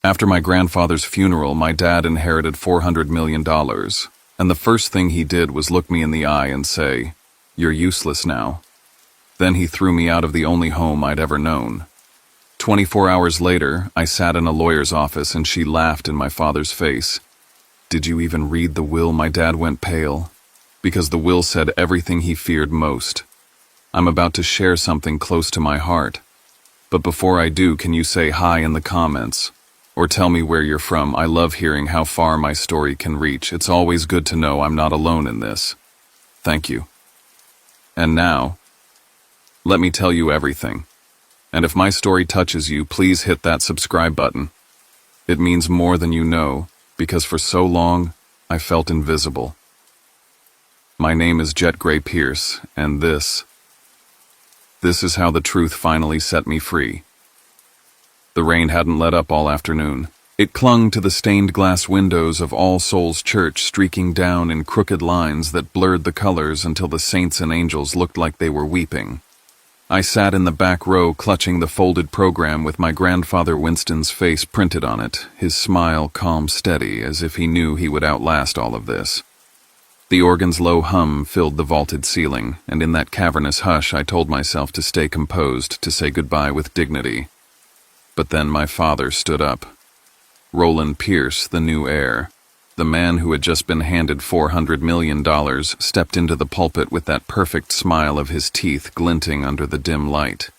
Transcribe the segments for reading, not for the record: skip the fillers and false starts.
After my grandfather's funeral, my dad inherited $400 million, and the first thing he did was look me in the eye and say, "You're useless now." Then he threw me out of the only home I'd ever known. 24 hours later, I sat in a lawyer's office and she laughed in my father's face. "Did you even read the will?" My dad went pale, because the will said everything he feared most. I'm about to share something close to my heart. But before I do, can you say hi in the comments? Or tell me where you're from? I love hearing how far my story can reach. It's always good to know I'm not alone in this. Thank you. And now, let me tell you everything. And if my story touches you, please hit that subscribe button. It means more than you know, because for so long, I felt invisible. My name is Jet Gray Pierce, and this is how the truth finally set me free. The rain hadn't let up all afternoon. It clung to the stained glass windows of All Souls Church, streaking down in crooked lines that blurred the colors until the saints and angels looked like they were weeping. I sat in the back row clutching the folded program with my grandfather Winston's face printed on it, his smile calm steady as if he knew he would outlast all of this. The organ's low hum filled the vaulted ceiling, and in that cavernous hush I told myself to stay composed, to say goodbye with dignity. But then my father stood up. Roland Pierce, the new heir, the man who had just been handed $400 million, stepped into the pulpit with that perfect smile of his teeth glinting under the dim light.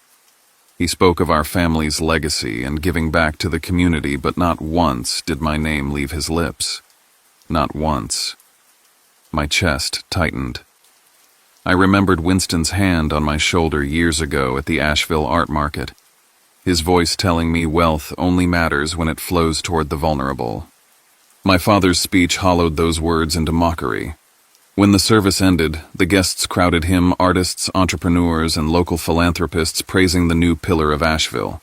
He spoke of our family's legacy and giving back to the community, but not once did my name leave his lips. Not once. My chest tightened. I remembered Winston's hand on my shoulder years ago at the Asheville Art Market, his voice telling me wealth only matters when it flows toward the vulnerable. My father's speech hollowed those words into mockery. When the service ended, the guests crowded him, artists, entrepreneurs, and local philanthropists praising the new pillar of Asheville.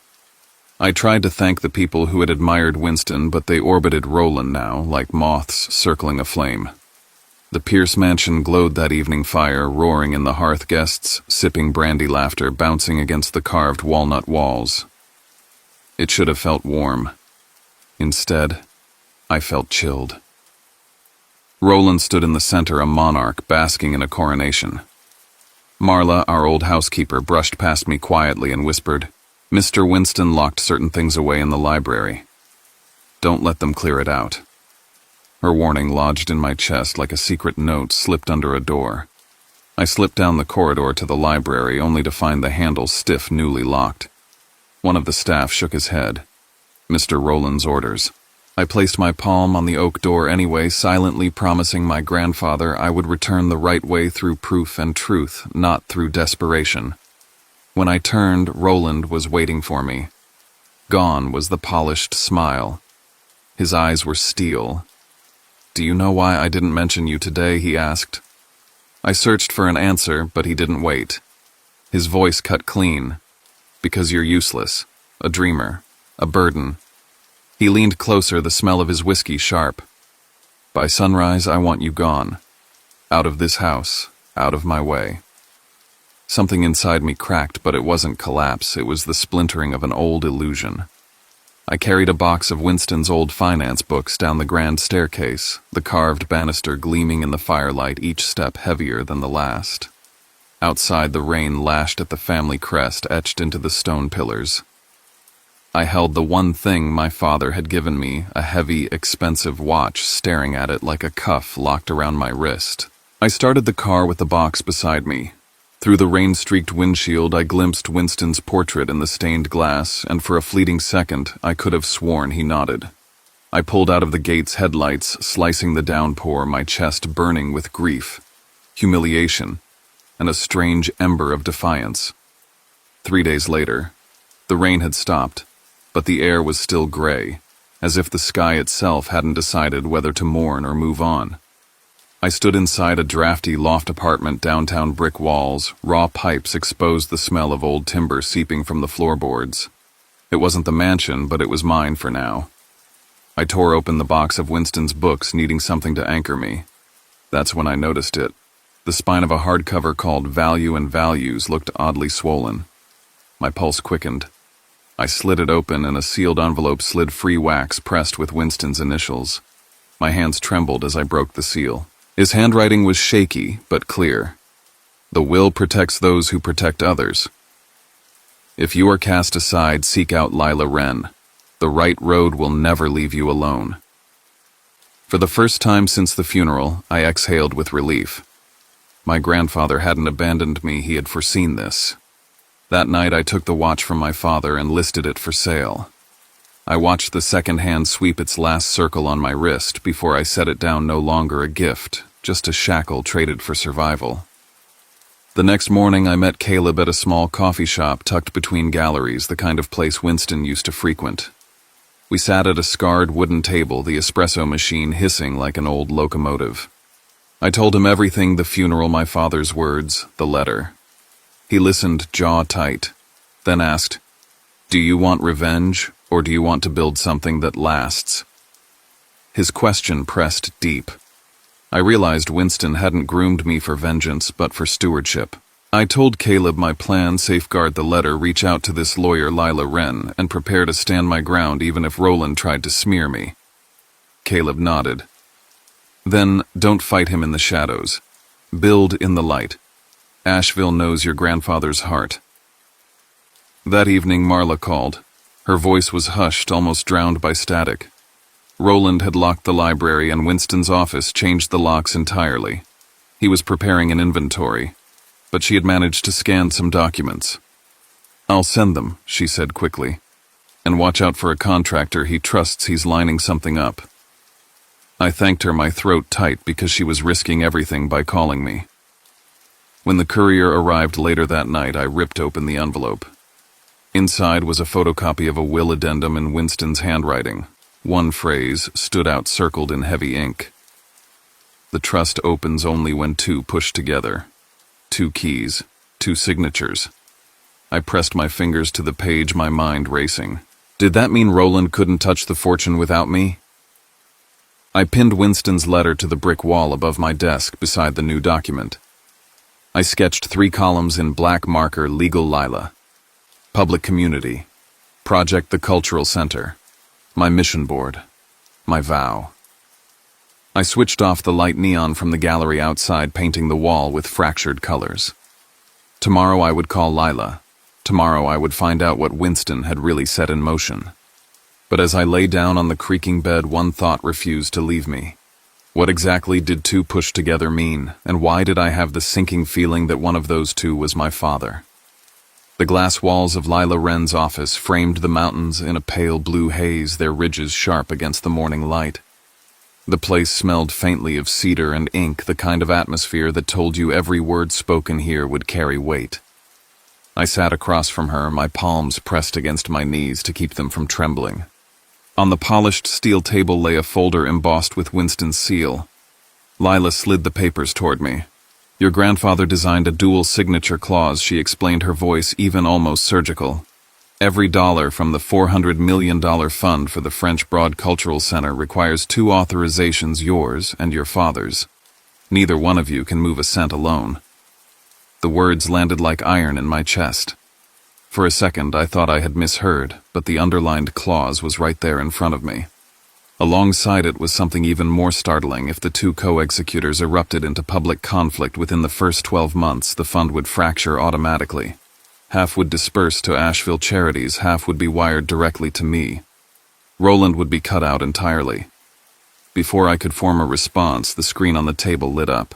I tried to thank the people who had admired Winston, but they orbited Roland now, like moths circling a flame. The Pierce mansion glowed that evening fire, roaring in the hearth, guests sipping brandy, laughter bouncing against the carved walnut walls. It should have felt warm. Instead, I felt chilled. Roland stood in the center, a monarch basking in a coronation. Marla, our old housekeeper, brushed past me quietly and whispered, "Mr. Winston locked certain things away in the library. Don't let them clear it out." Her warning lodged in my chest like a secret note slipped under a door. I slipped down the corridor to the library, only to find the handle stiff, newly locked. One of the staff shook his head. "Mr. Roland's orders." I placed my palm on the oak door anyway, silently promising my grandfather I would return the right way through proof and truth, not through desperation. When I turned, Roland was waiting for me. Gone was the polished smile. His eyes were steel. "Do you know why I didn't mention you today?" he asked. I searched for an answer, but he didn't wait. His voice cut clean. "Because you're useless, a dreamer, a burden." He leaned closer, the smell of his whiskey sharp. "By sunrise, I want you gone. Out of this house, out of my way." Something inside me cracked, but it wasn't collapse, it was the splintering of an old illusion. I carried a box of Winston's old finance books down the grand staircase, the carved banister gleaming in the firelight, each step heavier than the last. Outside, the rain lashed at the family crest etched into the stone pillars. I held the one thing my father had given me, a heavy, expensive watch, staring at it like a cuff locked around my wrist. I started the car with the box beside me. Through the rain-streaked windshield, I glimpsed Winston's portrait in the stained glass, and for a fleeting second, I could have sworn he nodded. I pulled out of the gate's headlights, slicing the downpour, my chest burning with grief, humiliation, and a strange ember of defiance. 3 days later, the rain had stopped, but the air was still gray, as if the sky itself hadn't decided whether to mourn or move on. I stood inside a drafty loft apartment, downtown, brick walls, raw pipes exposed the smell of old timber seeping from the floorboards. It wasn't the mansion, but it was mine for now. I tore open the box of Winston's books, needing something to anchor me. That's when I noticed it. The spine of a hardcover called Value and Values looked oddly swollen. My pulse quickened. I slid it open and a sealed envelope slid free wax pressed with Winston's initials. My hands trembled as I broke the seal. His handwriting was shaky, but clear. The will protects those who protect others. If you are cast aside, seek out Lila Wren. The right road will never leave you alone. For the first time since the funeral, I exhaled with relief. My grandfather hadn't abandoned me, he had foreseen this. That night I took the watch from my father and listed it for sale. I watched the second hand sweep its last circle on my wrist before I set it down, no longer a gift, just a shackle traded for survival. The next morning I met Caleb at a small coffee shop tucked between galleries, the kind of place Winston used to frequent. We sat at a scarred wooden table, the espresso machine hissing like an old locomotive. I told him everything, the funeral, my father's words, the letter. He listened, jaw tight, then asked, "Do you want revenge, or do you want to build something that lasts?" His question pressed deep. I realized Winston hadn't groomed me for vengeance, but for stewardship. I told Caleb my plan: safeguard the letter, reach out to this lawyer Lila Wren, and prepare to stand my ground even if Roland tried to smear me. Caleb nodded. Then, don't fight him in the shadows. Build in the light. Asheville knows your grandfather's heart. That evening Marla called. Her voice was hushed, almost drowned by static. Roland had locked the library and Winston's office changed the locks entirely. He was preparing an inventory, but she had managed to scan some documents. "I'll send them," she said quickly. "And watch out for a contractor he trusts, he's lining something up." I thanked her, my throat tight because she was risking everything by calling me. When the courier arrived later that night, I ripped open the envelope. Inside was a photocopy of a will addendum in Winston's handwriting. One phrase stood out, circled in heavy ink. "The trust opens only when two push together. 2 keys, 2 signatures." I pressed my fingers to the page, my mind racing. Did that mean Roland couldn't touch the fortune without me? I pinned Winston's letter to the brick wall above my desk beside the new document. I sketched 3 columns in black marker: Legal Lila, Public Community, Project the Cultural Center, my mission board, my vow. I switched off the light neon from the gallery outside, painting the wall with fractured colors. Tomorrow I would call Lila. Tomorrow I would find out what Winston had really set in motion. But as I lay down on the creaking bed, one thought refused to leave me. What exactly did 2 push together mean, and why did I have the sinking feeling that one of those 2 was my father? The glass walls of Lila Wren's office framed the mountains in a pale blue haze, their ridges sharp against the morning light. The place smelled faintly of cedar and ink, the kind of atmosphere that told you every word spoken here would carry weight. I sat across from her, my palms pressed against my knees to keep them from trembling. On the polished steel table lay a folder embossed with Winston's seal. Lila slid the papers toward me. "Your grandfather designed a dual signature clause," she explained, her voice even almost surgical. "Every dollar from the $400 million fund for the French Broad Cultural Center requires 2 authorizations, yours and your father's. Neither one of you can move a cent alone." The words landed like iron in my chest. For a second I thought I had misheard, but the underlined clause was right there in front of me. Alongside it was something even more startling. If the 2 co-executors erupted into public conflict within the first 12 months, the fund would fracture automatically. Half would disperse to Asheville charities, half would be wired directly to me. Roland would be cut out entirely. Before I could form a response, the screen on the table lit up.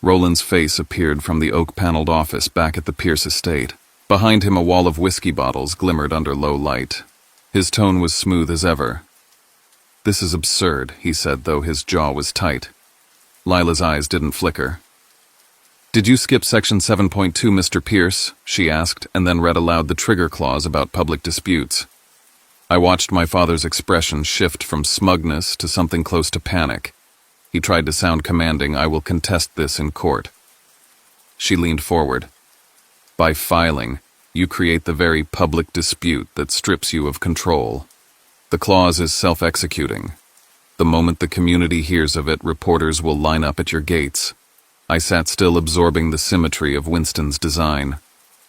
Roland's face appeared from the oak-paneled office back at the Pierce estate. Behind him, a wall of whiskey bottles glimmered under low light. His tone was smooth as ever. "This is absurd," he said, though his jaw was tight. Lila's eyes didn't flicker. "Did you skip Section 7.2, Mr. Pierce?" she asked, and then read aloud the trigger clause about public disputes. I watched my father's expression shift from smugness to something close to panic. He tried to sound commanding. "I will contest this in court." She leaned forward. "By filing, you create the very public dispute that strips you of control. The clause is self-executing. The moment the community hears of it, reporters will line up at your gates." I sat still, absorbing the symmetry of Winston's design.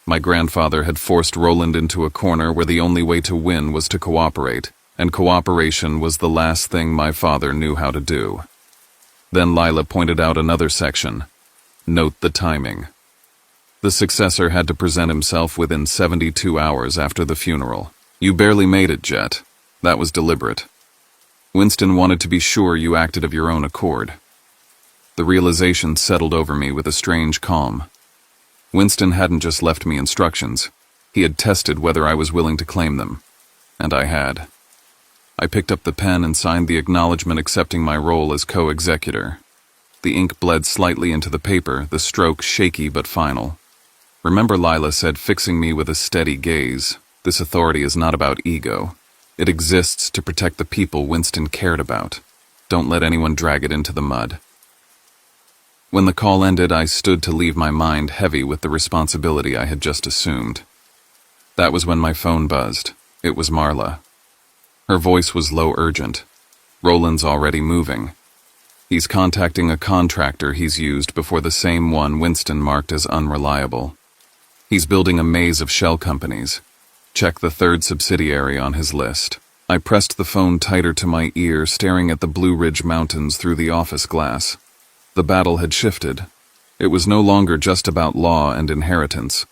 My grandfather had forced Roland into a corner where the only way to win was to cooperate, and cooperation was the last thing my father knew how to do. Then Lila pointed out another section. Note the timing. The successor had to present himself within 72 hours after the funeral. You barely made it, Jet. That was deliberate. Winston wanted to be sure you acted of your own accord. The realization settled over me with a strange calm. Winston hadn't just left me instructions. He had tested whether I was willing to claim them. And I had. I picked up the pen and signed the acknowledgement accepting my role as co-executor. The ink bled slightly into the paper, the stroke shaky but final. Remember, Lila said, fixing me with a steady gaze. This authority is not about ego. It exists to protect the people Winston cared about. Don't let anyone drag it into the mud. When the call ended, I stood to leave my mind heavy with the responsibility I had just assumed. That was when my phone buzzed. It was Marla. Her voice was low urgent. Roland's already moving. He's contacting a contractor he's used before the same one Winston marked as unreliable. He's building a maze of shell companies. Check the third subsidiary on his list. I pressed the phone tighter to my ear, staring at the Blue Ridge Mountains through the office glass. The battle had shifted. It was no longer just about law and inheritance.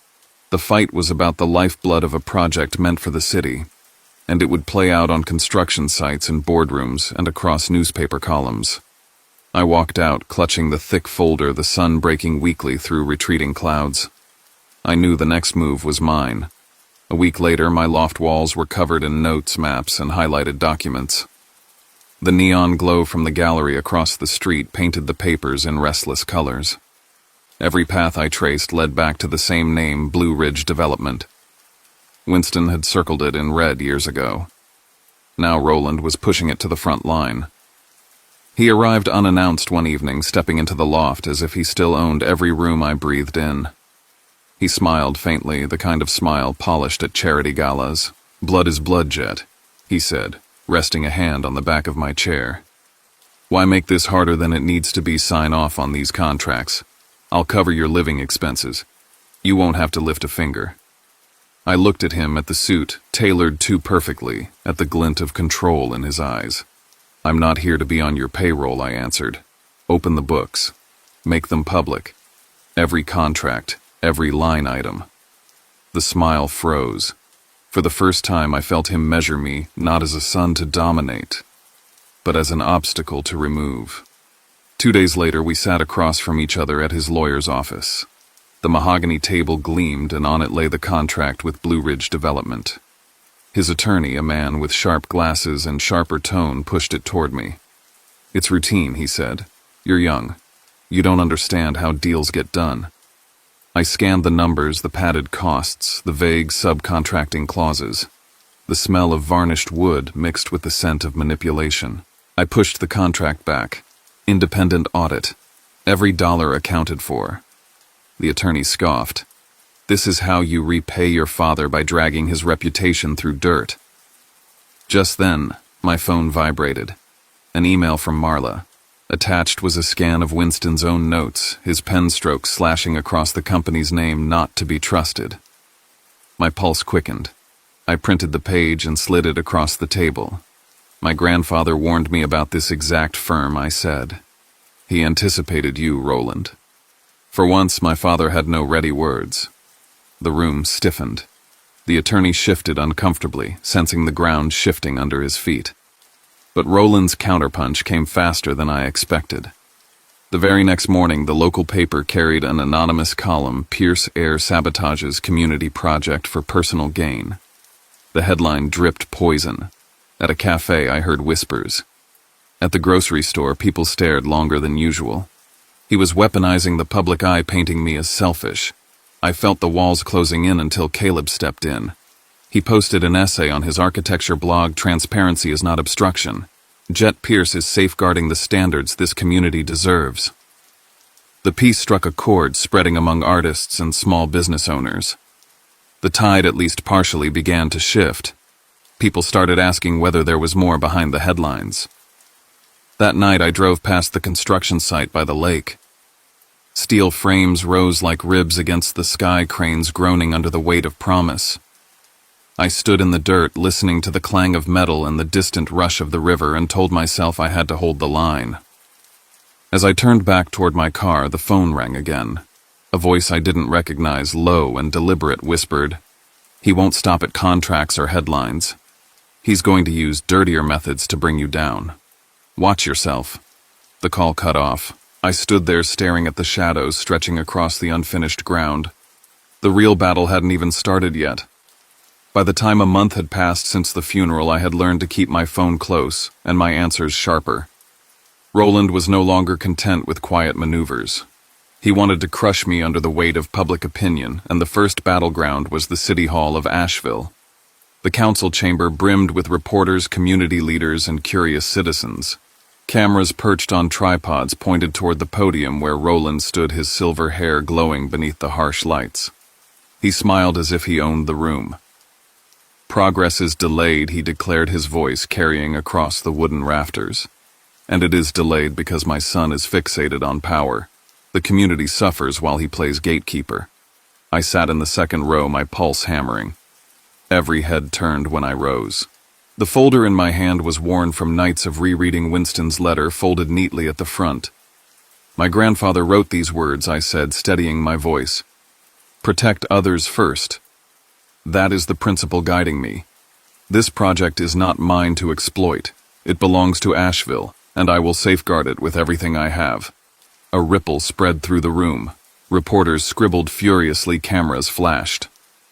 The fight was about the lifeblood of a project meant for the city, and it would play out on construction sites and boardrooms and across newspaper columns. I walked out, clutching the thick folder, the sun breaking weakly through retreating clouds. I knew the next move was mine. A week later, my loft walls were covered in notes, maps, and highlighted documents. The neon glow from the gallery across the street painted the papers in restless colors. Every path I traced led back to the same name, Blue Ridge Development. Winston had circled it in red years ago. Now Roland was pushing it to the front line. He arrived unannounced one evening, stepping into the loft as if he still owned every room I breathed in. He smiled faintly, the kind of smile polished at charity galas. "Blood is blood, Jet," he said, resting a hand on the back of my chair. "Why make this harder than it needs to be? Sign off on these contracts. I'll cover your living expenses. You won't have to lift a finger." I looked at him, at the suit, tailored too perfectly, at the glint of control in his eyes. "I'm not here to be on your payroll," I answered. "Open the books. Make them public. Every contract. Every line item." The smile froze. For the first time, I felt him measure me, not as a son to dominate, but as an obstacle to remove. 2 days later, we sat across from each other at his lawyer's office. The mahogany table gleamed, and on it lay the contract with Blue Ridge Development. His attorney, a man with sharp glasses and sharper tone, pushed it toward me. "It's routine," he said. "You're young. You don't understand how deals get done." I scanned the numbers, the padded costs, the vague subcontracting clauses. The smell of varnished wood mixed with the scent of manipulation. I pushed the contract back. Independent audit. Every dollar accounted for. The attorney scoffed. "This is how you repay your father, by dragging his reputation through dirt." Just then, my phone vibrated. An email from Marla. Attached was a scan of Winston's own notes, his pen strokes slashing across the company's name, "Not to be trusted." My pulse quickened. I printed the page and slid it across the table. "My grandfather warned me about this exact firm," I said. "He anticipated you, Roland." For once, my father had no ready words. The room stiffened. The attorney shifted uncomfortably, sensing the ground shifting under his feet. But Roland's counterpunch came faster than I expected. The very next morning, the local paper carried an anonymous column, "Pierce Air Sabotages Community Project for Personal Gain." The headline dripped poison. At a cafe, I heard whispers. At the grocery store, people stared longer than usual. He was weaponizing the public eye, painting me as selfish. I felt the walls closing in until Caleb stepped in. He posted an essay on his architecture blog, "Transparency is not obstruction. Jet Pierce is safeguarding the standards this community deserves." The piece struck a chord, spreading among artists and small business owners. The tide, at least partially, began to shift. People started asking whether there was more behind the headlines. That night, I drove past the construction site by the lake. Steel frames rose like ribs against the sky cranes groaning under the weight of promise. I stood in the dirt, listening to the clang of metal and the distant rush of the river, and told myself I had to hold the line. As I turned back toward my car, the phone rang again. A voice I didn't recognize, low and deliberate, whispered, "He won't stop at contracts or headlines. He's going to use dirtier methods to bring you down. Watch yourself." The call cut off. I stood there staring at the shadows stretching across the unfinished ground. The real battle hadn't even started yet. By the time a month had passed since the funeral, I had learned to keep my phone close and my answers sharper. Roland was no longer content with quiet maneuvers. He wanted to crush me under the weight of public opinion, and the first battleground was the City Hall of Asheville. The council chamber brimmed with reporters, community leaders, and curious citizens. Cameras perched on tripods pointed toward the podium where Roland stood, his silver hair glowing beneath the harsh lights. He smiled as if he owned the room. "Progress is delayed," he declared, his voice carrying across the wooden rafters. "And it is delayed because my son is fixated on power. The community suffers while he plays gatekeeper." I sat in the second row, my pulse hammering. Every head turned when I rose. The folder in my hand was worn from nights of rereading Winston's letter, folded neatly at the front. "My grandfather wrote these words," I said, steadying my voice. "Protect others first. That is the principle guiding me. This project is not mine to exploit. It belongs to Asheville, and I will safeguard it with everything I have." A ripple spread through the room. Reporters scribbled furiously, cameras flashed.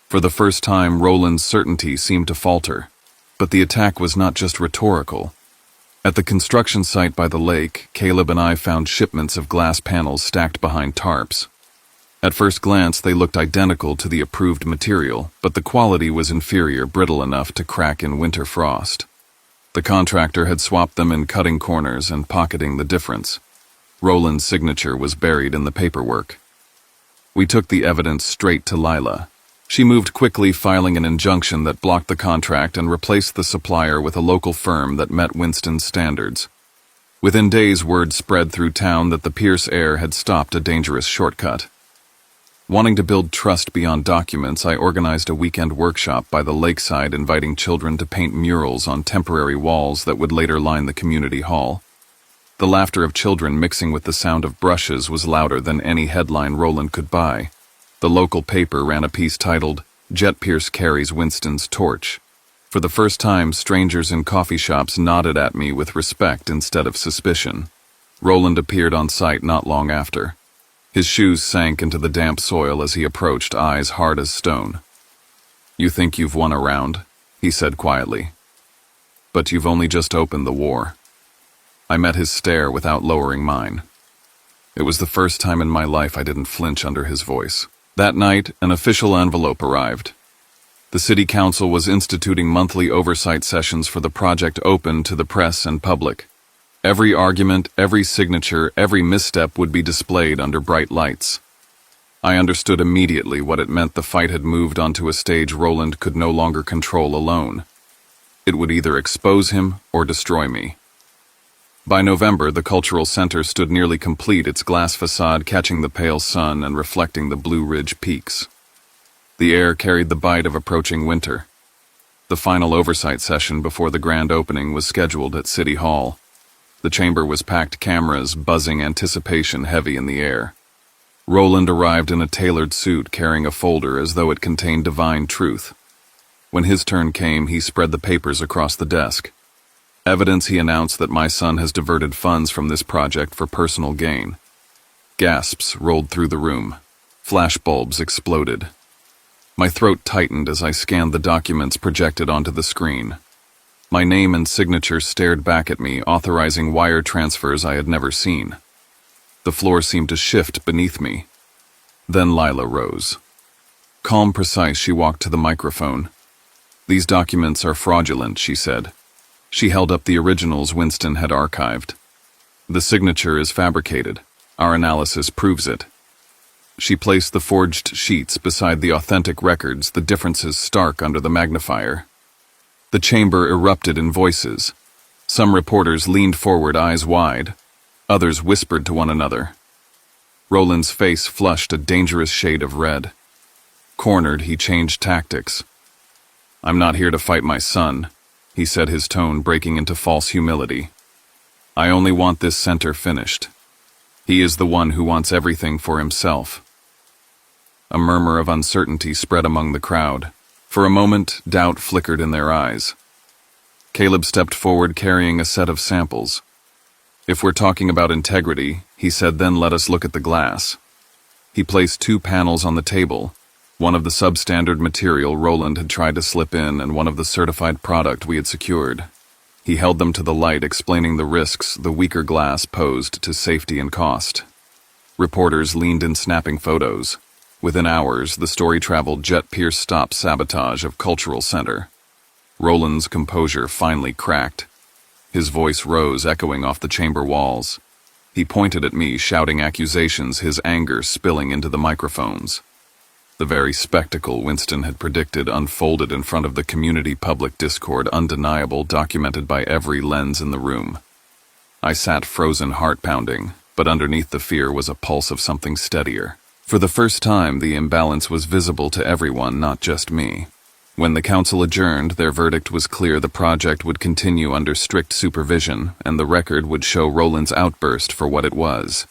For the first time, Roland's certainty seemed to falter. But the attack was not just rhetorical. At the construction site by the lake, Caleb and I found shipments of glass panels stacked behind tarps. At first glance, they looked identical to the approved material, but the quality was inferior, brittle enough to crack in winter frost. The contractor had swapped them in cutting corners and pocketing the difference. Roland's signature was buried in the paperwork. We took the evidence straight to Lila. She moved quickly, filing an injunction that blocked the contract and replaced the supplier with a local firm that met Winston's standards. Within days, word spread through town that the Pierce heir had stopped a dangerous shortcut. Wanting to build trust beyond documents, I organized a weekend workshop by the lakeside, inviting children to paint murals on temporary walls that would later line the community hall. The laughter of children mixing with the sound of brushes was louder than any headline Roland could buy. The local paper ran a piece titled, "Jet Pierce Carries Winston's Torch." For the first time, strangers in coffee shops nodded at me with respect instead of suspicion. Roland appeared on site not long after. His shoes sank into the damp soil as he approached, eyes hard as stone. "You think you've won a round," he said quietly. "But you've only just opened the war." I met his stare without lowering mine. It was the first time in my life I didn't flinch under his voice. That night, an official envelope arrived. The city council was instituting monthly oversight sessions for the project, open to the press and public. Every argument, every signature, every misstep would be displayed under bright lights. I understood immediately what it meant. The fight had moved onto a stage Roland could no longer control alone. It would either expose him or destroy me. By November, the cultural center stood nearly complete, its glass facade catching the pale sun and reflecting the Blue Ridge peaks. The air carried the bite of approaching winter. The final oversight session before the grand opening was scheduled at City Hall. The chamber was packed, cameras buzzing, anticipation heavy in the air. Roland arrived in a tailored suit, carrying a folder as though it contained divine truth. When his turn came, he spread the papers across the desk. "Evidence," he announced, "that my son has diverted funds from this project for personal gain." Gasps rolled through the room. Flashbulbs exploded. My throat tightened as I scanned the documents projected onto the screen. My name and signature stared back at me, authorizing wire transfers I had never seen. The floor seemed to shift beneath me. Then Lila rose. Calm, precise, she walked to the microphone. "These documents are fraudulent," she said. She held up the originals Winston had archived. "The signature is fabricated. Our analysis proves it." She placed the forged sheets beside the authentic records, the differences stark under the magnifier. The chamber erupted in voices. Some reporters leaned forward, eyes wide. Others whispered to one another. Roland's face flushed a dangerous shade of red. Cornered, he changed tactics. "I'm not here to fight my son," he said, his tone breaking into false humility. "I only want this center finished. He is the one who wants everything for himself." A murmur of uncertainty spread among the crowd. For a moment, doubt flickered in their eyes. Caleb stepped forward carrying a set of samples. "If we're talking about integrity," he said, "then let us look at the glass." He placed 2 panels on the table, one of the substandard material Roland had tried to slip in and one of the certified product we had secured. He held them to the light, explaining the risks the weaker glass posed to safety and cost. Reporters leaned in snapping photos. Within hours, the story traveled jet-pierced stop sabotage of Cultural Center. Roland's composure finally cracked. His voice rose, echoing off the chamber walls. He pointed at me, shouting accusations, his anger spilling into the microphones. The very spectacle Winston had predicted unfolded in front of the community public discord, undeniable, documented by every lens in the room. I sat frozen, heart-pounding, but underneath the fear was a pulse of something steadier. For the first time, the imbalance was visible to everyone, not just me. When the council adjourned, their verdict was clear: the project would continue under strict supervision, and the record would show Roland's outburst for what it was.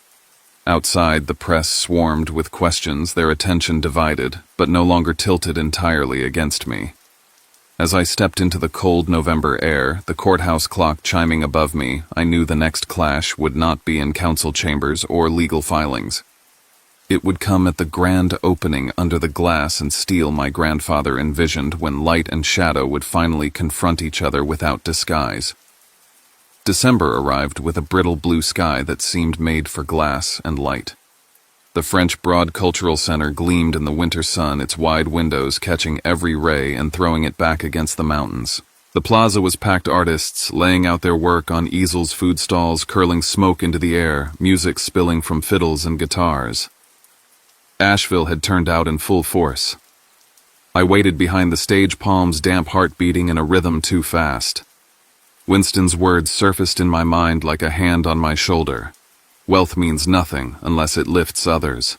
Outside, the press swarmed with questions, their attention divided, but no longer tilted entirely against me. As I stepped into the cold November air, the courthouse clock chiming above me, I knew the next clash would not be in council chambers or legal filings. It would come at the grand opening under the glass and steel my grandfather envisioned, when light and shadow would finally confront each other without disguise. December arrived with a brittle blue sky that seemed made for glass and light. The French Broad Cultural Center gleamed in the winter sun, its wide windows catching every ray and throwing it back against the mountains. The plaza was packed, artists laying out their work on easels, food stalls curling smoke into the air, music spilling from fiddles and guitars. Asheville had turned out in full force. I waited behind the stage, palms damp, heart beating in a rhythm too fast. Winston's words surfaced in my mind like a hand on my shoulder. Wealth means nothing unless it lifts others.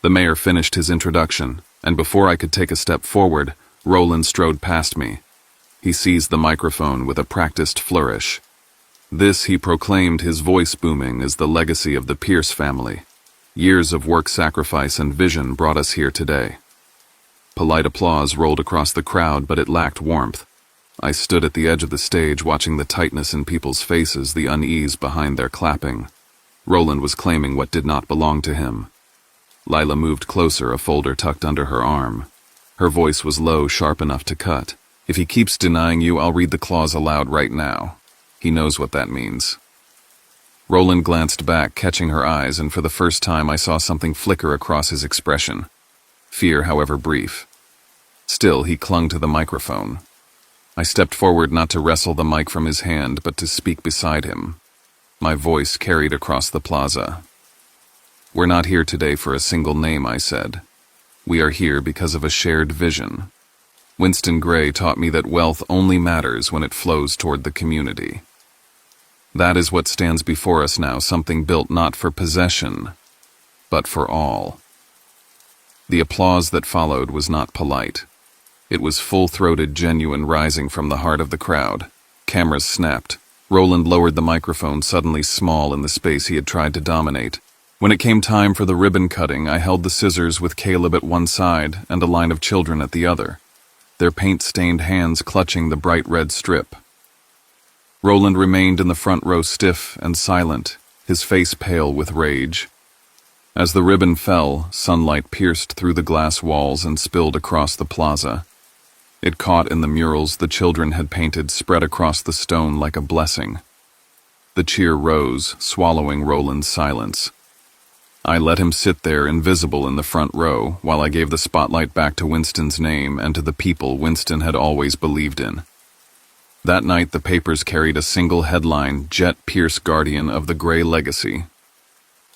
The mayor finished his introduction, and before I could take a step forward, Roland strode past me. He seized the microphone with a practiced flourish. This, he proclaimed, his voice booming, is the legacy of the Pierce family. Years of work, sacrifice, and vision brought us here today. Polite applause rolled across the crowd, but it lacked warmth. I stood at the edge of the stage, watching the tightness in people's faces, the unease behind their clapping. Roland was claiming what did not belong to him. Lila moved closer, a folder tucked under her arm. Her voice was low, sharp enough to cut. "If he keeps denying you, I'll read the clause aloud right now. He knows what that means." Roland glanced back, catching her eyes, and for the first time I saw something flicker across his expression. Fear, however brief. Still, he clung to the microphone. I stepped forward, not to wrestle the mic from his hand, but to speak beside him. My voice carried across the plaza. "We're not here today for a single name," I said. "We are here because of a shared vision. Winston Gray taught me that wealth only matters when it flows toward the community. That is what stands before us now, something built not for possession, but for all." The applause that followed was not polite. It was full-throated, genuine, rising from the heart of the crowd. Cameras snapped. Roland lowered the microphone, suddenly small in the space he had tried to dominate. When it came time for the ribbon cutting, I held the scissors with Caleb at one side and a line of children at the other, their paint-stained hands clutching the bright red strip. Roland remained in the front row, stiff and silent, his face pale with rage. As the ribbon fell, sunlight pierced through the glass walls and spilled across the plaza. It caught in the murals the children had painted, spread across the stone like a blessing. The cheer rose, swallowing Roland's silence. I let him sit there, invisible in the front row, while I gave the spotlight back to Winston's name and to the people Winston had always believed in. That night, the papers carried a single headline: "Jet Pierce, Guardian of the Gray Legacy."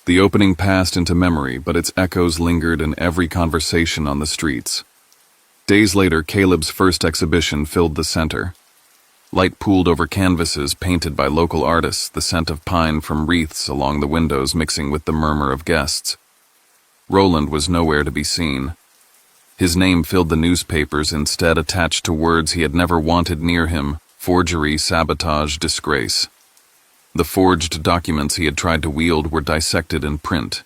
The opening passed into memory, but its echoes lingered in every conversation on the streets. Days later, Caleb's first exhibition filled the center. Light pooled over canvases painted by local artists, the scent of pine from wreaths along the windows mixing with the murmur of guests. Roland was nowhere to be seen. His name filled the newspapers, instead attached to words he had never wanted near him: forgery, sabotage, disgrace. The forged documents he had tried to wield were dissected in print.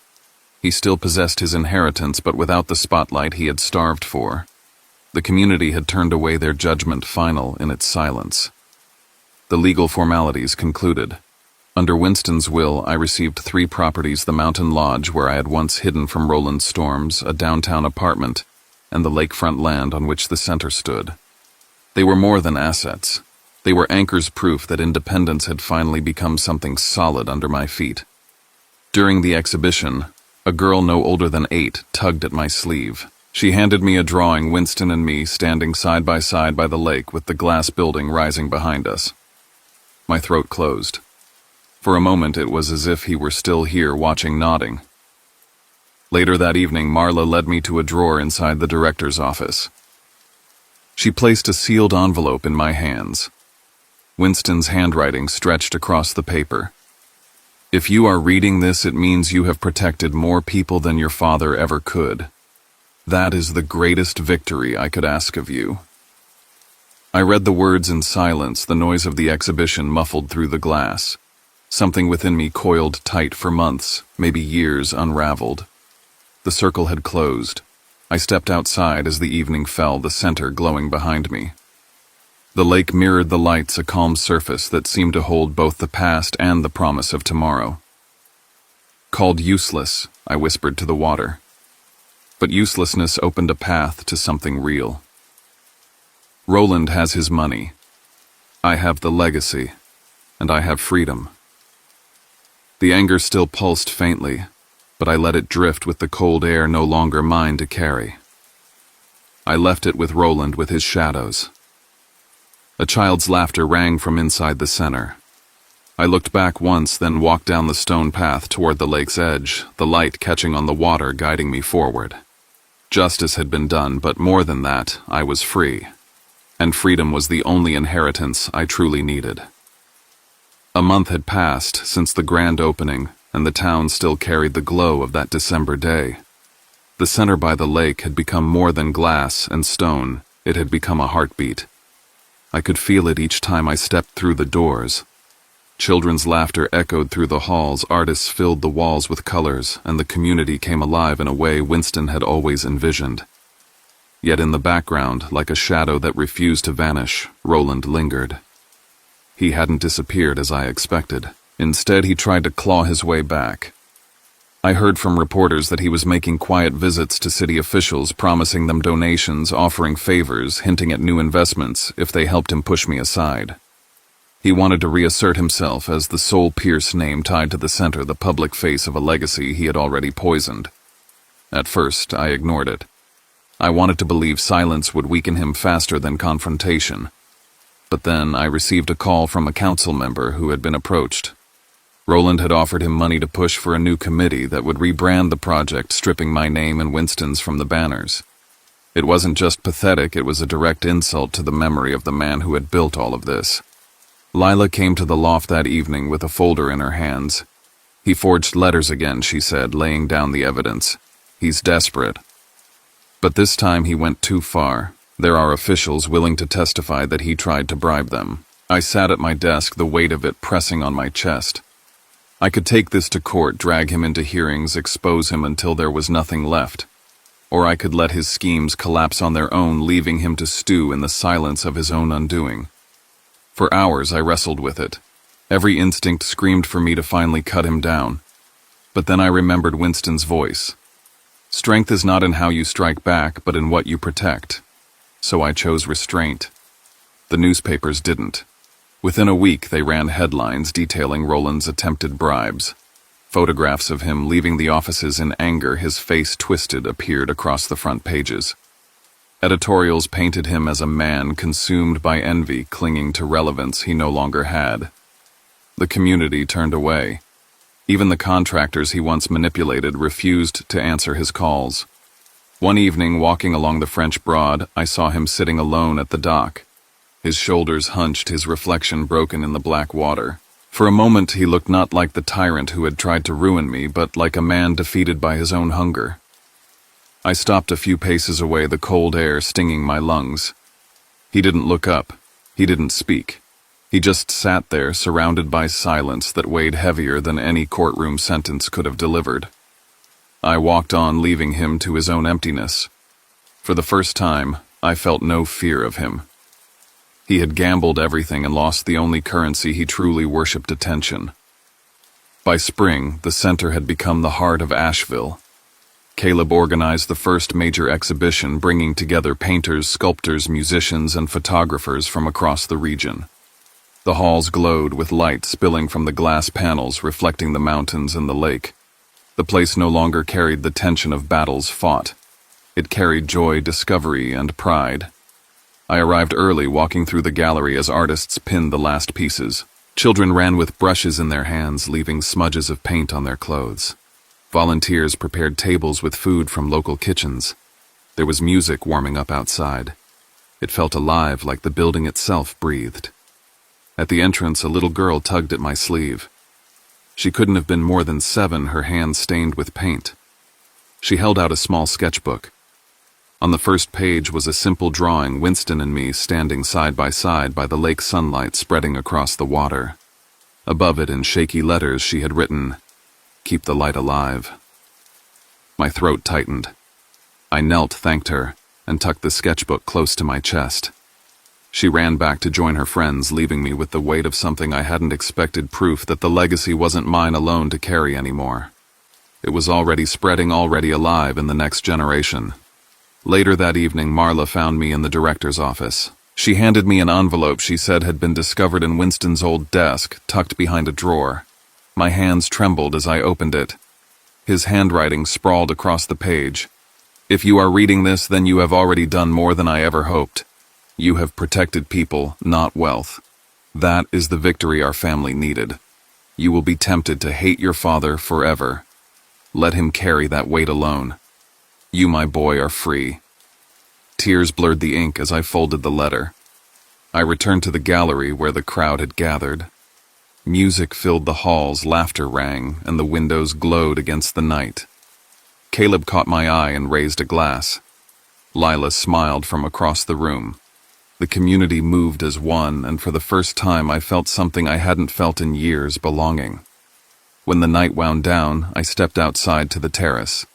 He still possessed his inheritance, but without the spotlight he had starved for. The community had turned away their judgment, final in its silence. The legal formalities concluded. Under Winston's will, I received 3 properties: the mountain lodge where I had once hidden from Roland's storms, a downtown apartment, and the lakefront land on which the center stood. They were more than assets. They were anchors, proof that independence had finally become something solid under my feet. During the exhibition, a girl no older than 8 tugged at my sleeve. She handed me a drawing, Winston and me standing side by the lake with the glass building rising behind us. My throat closed. For a moment it was as if he were still here, watching, nodding. Later that evening, Marla led me to a drawer inside the director's office. She placed a sealed envelope in my hands. Winston's handwriting stretched across the paper. If you are reading this, it means you have protected more people than your father ever could. That is the greatest victory I could ask of you. I read the words in silence, the noise of the exhibition muffled through the glass. Something within me coiled tight for months, maybe years, unraveled. The circle had closed. I stepped outside as the evening fell, the center glowing behind me. The lake mirrored the lights, a calm surface that seemed to hold both the past and the promise of tomorrow. Called useless, I whispered to the water. But uselessness opened a path to something real. Roland has his money. I have the legacy, and I have freedom. The anger still pulsed faintly, but I let it drift with the cold air no longer mine to carry. I left it with Roland, with his shadows. A child's laughter rang from inside the center. I looked back once, then walked down the stone path toward the lake's edge, the light catching on the water, guiding me forward. Justice had been done, but more than that, I was free. And freedom was the only inheritance I truly needed. A month had passed since the grand opening, and the town still carried the glow of that December day. The center by the lake had become more than glass and stone, it had become a heartbeat. I could feel it each time I stepped through the doors. Children's laughter echoed through the halls, artists filled the walls with colors, and the community came alive in a way Winston had always envisioned. Yet in the background, like a shadow that refused to vanish, Roland lingered. He hadn't disappeared as I expected. Instead, he tried to claw his way back. I heard from reporters that he was making quiet visits to city officials, promising them donations, offering favors, hinting at new investments if they helped him push me aside. He wanted to reassert himself as the sole Pierce name tied to the center, the public face of a legacy he had already poisoned. At first, I ignored it. I wanted to believe silence would weaken him faster than confrontation. But then I received a call from a council member who had been approached. Roland had offered him money to push for a new committee that would rebrand the project, stripping my name and Winston's from the banners. It wasn't just pathetic, it was a direct insult to the memory of the man who had built all of this. Lila came to the loft that evening with a folder in her hands. He forged letters again, she said, laying down the evidence. He's desperate. But this time he went too far. There are officials willing to testify that he tried to bribe them. I sat at my desk, the weight of it pressing on my chest. I could take this to court, drag him into hearings, expose him until there was nothing left. Or I could let his schemes collapse on their own, leaving him to stew in the silence of his own undoing. For hours I wrestled with it. Every instinct screamed for me to finally cut him down. But then I remembered Winston's voice. Strength is not in how you strike back, but in what you protect. So I chose restraint. The newspapers didn't. Within a week, they ran headlines detailing Roland's attempted bribes. Photographs of him leaving the offices in anger, his face twisted, appeared across the front pages. Editorials painted him as a man consumed by envy, clinging to relevance he no longer had. The community turned away. Even the contractors he once manipulated refused to answer his calls. One evening, walking along the French Broad, I saw him sitting alone at the dock. His shoulders hunched, his reflection broken in the black water. For a moment he looked not like the tyrant who had tried to ruin me, but like a man defeated by his own hunger. I stopped a few paces away, the cold air stinging my lungs. He didn't look up. He didn't speak. He just sat there, surrounded by silence that weighed heavier than any courtroom sentence could have delivered. I walked on, leaving him to his own emptiness. For the first time, I felt no fear of him. He had gambled everything and lost the only currency he truly worshipped: attention. By spring, the center had become the heart of Asheville. Caleb organized the first major exhibition, bringing together painters, sculptors, musicians, and photographers from across the region. The halls glowed with light spilling from the glass panels, reflecting the mountains and the lake. The place no longer carried the tension of battles fought. It carried joy, discovery, and pride. I arrived early, walking through the gallery as artists pinned the last pieces. Children ran with brushes in their hands, leaving smudges of paint on their clothes. Volunteers prepared tables with food from local kitchens. There was music warming up outside. It felt alive, like the building itself breathed. At the entrance, a little girl tugged at my sleeve. She couldn't have been more than 7, her hands stained with paint. She held out a small sketchbook. On the first page was a simple drawing, Winston and me standing side by the lake, sunlight spreading across the water. Above it, in shaky letters, she had written, "Keep the light alive." My throat tightened. I knelt, thanked her, and tucked the sketchbook close to my chest. She ran back to join her friends, leaving me with the weight of something I hadn't expected, proof that the legacy wasn't mine alone to carry anymore. It was already spreading, already alive in the next generation. Later that evening, Marla found me in the director's office. She handed me an envelope she said had been discovered in Winston's old desk, tucked behind a drawer. My hands trembled as I opened it. His handwriting sprawled across the page. "If you are reading this, then you have already done more than I ever hoped. You have protected people, not wealth. That is the victory our family needed. You will be tempted to hate your father forever. Let him carry that weight alone. You, my boy, are free." Tears blurred the ink as I folded the letter. I returned to the gallery where the crowd had gathered. Music filled the halls, laughter rang, and the windows glowed against the night. Caleb caught my eye and raised a glass. Lila smiled from across the room. The community moved as one, and for the first time I felt something I hadn't felt in years: belonging. When the night wound down, I stepped outside to the terrace.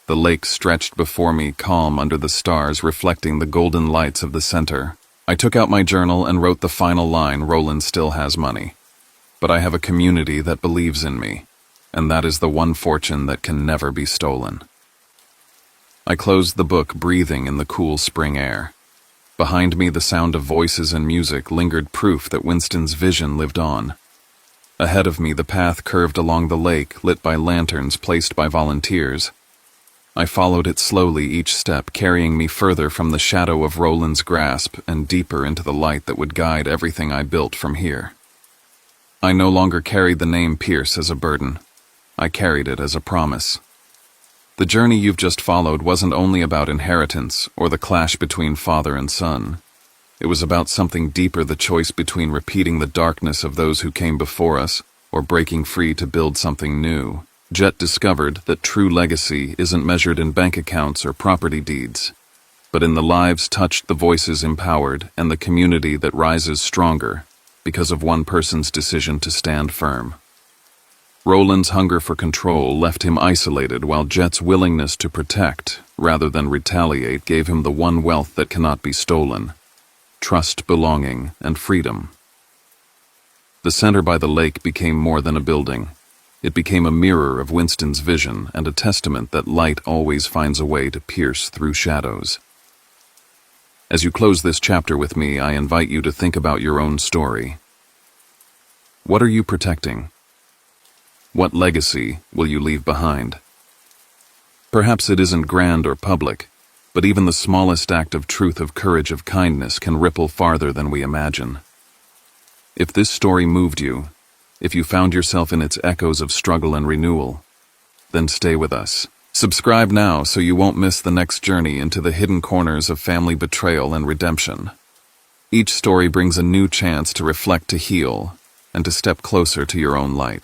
The lake stretched before me, calm under the stars, reflecting the golden lights of the center. I took out my journal and wrote the final line: "Roland still has money. But I have a community that believes in me, and that is the one fortune that can never be stolen." I closed the book, breathing in the cool spring air. Behind me, the sound of voices and music lingered, proof that Winston's vision lived on. Ahead of me, the path curved along the lake, lit by lanterns placed by volunteers. I followed it slowly, each step carrying me further from the shadow of Roland's grasp and deeper into the light that would guide everything I built from here. I no longer carried the name Pierce as a burden. I carried it as a promise. The journey you've just followed wasn't only about inheritance or the clash between father and son. It was about something deeper: the choice between repeating the darkness of those who came before us or breaking free to build something new. Jet discovered that true legacy isn't measured in bank accounts or property deeds, but in the lives touched, the voices empowered, and the community that rises stronger because of one person's decision to stand firm. Roland's hunger for control left him isolated, while Jet's willingness to protect, rather than retaliate, gave him the one wealth that cannot be stolen: trust, belonging, and freedom. The center by the lake became more than a building. It became a mirror of Winston's vision and a testament that light always finds a way to pierce through shadows. As you close this chapter with me, I invite you to think about your own story. What are you protecting? What legacy will you leave behind? Perhaps it isn't grand or public, but even the smallest act of truth, of courage, of kindness can ripple farther than we imagine. If this story moved you, if you found yourself in its echoes of struggle and renewal, then stay with us. Subscribe now so you won't miss the next journey into the hidden corners of family betrayal and redemption. Each story brings a new chance to reflect, to heal, and to step closer to your own light.